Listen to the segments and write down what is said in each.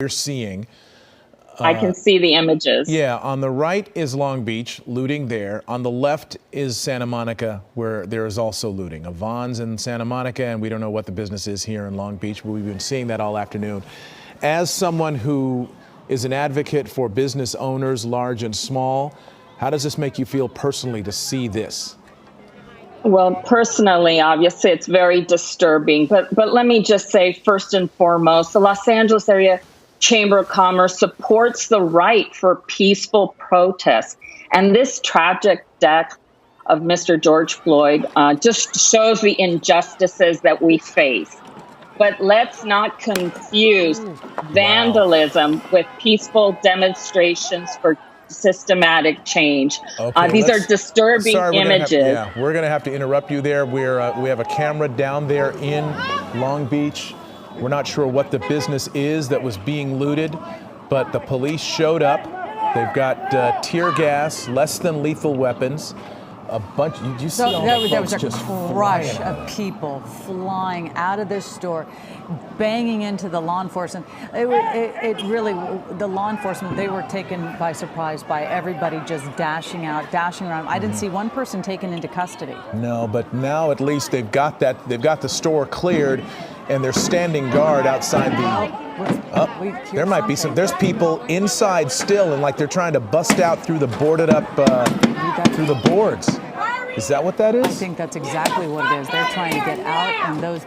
You're seeing. I can see the images. Yeah, on the right is Long Beach, looting there. On the left is Santa Monica, where there is also looting. A Vons in Santa Monica, and we don't know what the business is here in Long Beach, but we've been seeing that all afternoon. As someone who is an advocate for business owners, large and small, how does this make you feel personally to see this? Well, personally, obviously, it's very disturbing. But let me just say, first and foremost, the Los Angeles area Chamber of Commerce supports the right for peaceful protest. And this tragic death of Mr. George Floyd just shows the injustices that we face. But let's not confuse vandalism with peaceful demonstrations for systematic change. Okay, these are disturbing images. We're going to have to interrupt you there. We have a camera down there in Long Beach. We're not sure what the business is that was being looted, but the police showed up. They've got tear gas, less than lethal weapons. A bunch. You see all the there was folks a just crush of people flying out of this store, banging into the law enforcement. It really, the law enforcement, they were taken by surprise by everybody just dashing out, dashing around. I didn't see one person taken into custody. No, but now at least they've got the store cleared, and they're standing guard outside the. There might be some. There's people inside still, and like they're trying to bust out through the boarded up, through the boards. Is that what that is? I think that's exactly what it is. They're trying to get out, and those.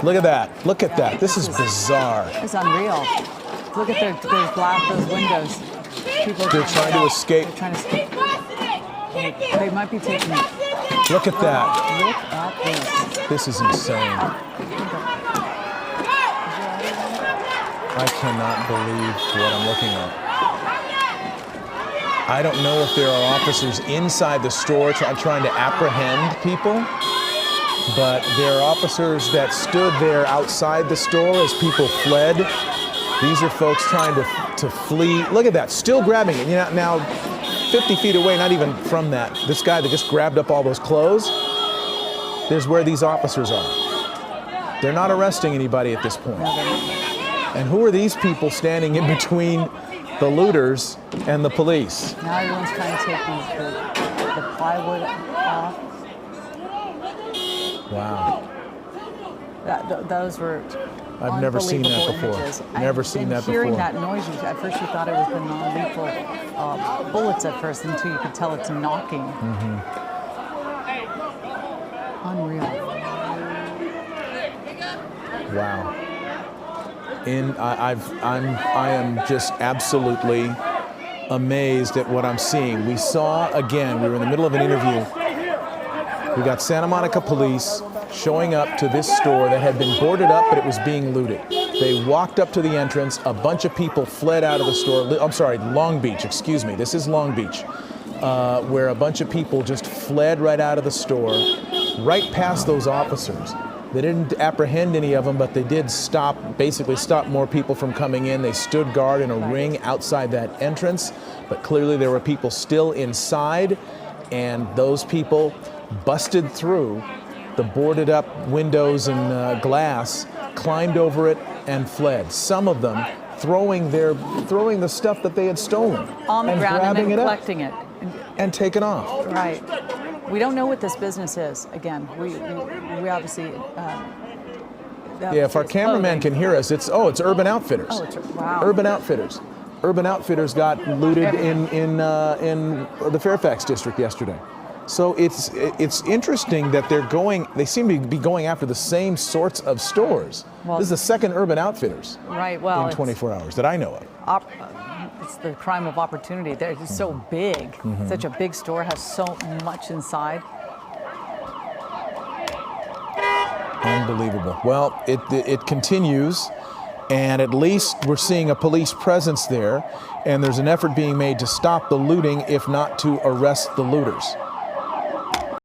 Look at that! Look at that! This is bizarre. It's unreal. Look at those windows. People They're trying to escape. They're trying to escape. They might be taking. Look at that! Look at this. This is insane. I cannot believe what I'm looking at. I don't know if there are officers inside the store trying to apprehend people, but there are officers that stood there outside the store as people fled. These are folks trying to flee. Look at that, still grabbing it. You know, now 50 feet away, not even from that, this guy that just grabbed up all those clothes, there's where these officers are. They're not arresting anybody at this point. And who are these people standing in between the looters and the police? Now everyone's trying to take the plywood off. Wow. Those were I've never seen that before. Images. Never seen that before. Hearing that noise, at first you thought it was the non-lethal bullets at first, until you could tell it's knocking. Unreal. Wow. I am just absolutely amazed at what I'm seeing. We saw, again, we were in the middle of an interview. We got Santa Monica police showing up to this store that had been boarded up, but it was being looted. They walked up to the entrance. A bunch of people fled out of the store. I'm sorry, Long Beach, excuse me. This is Long Beach, where a bunch of people just fled right out of the store, right past those officers. They didn't apprehend any of them, but they did basically stop more people from coming in. They stood guard in a ring outside that entrance, but clearly there were people still inside, and those people busted through the boarded up windows and glass, climbed over it, and fled. Some of them throwing the stuff that they had stolen on the ground and then collecting it and taking off. Right. We don't know what this business is. Again, we obviously. If our cameraman can hear us, it's Urban Outfitters. Wow. Urban Outfitters. Urban Outfitters got looted in the Fairfax district yesterday. So it's interesting that they seem to be going after the same sorts of stores. Well, this is the second Urban Outfitters in 24 hours that I know of. It's the crime of opportunity. It's so big. Such a big store, has so much inside. Unbelievable. Well, it continues, and at least we're seeing a police presence there, and there's an effort being made to stop the looting, if not to arrest the looters.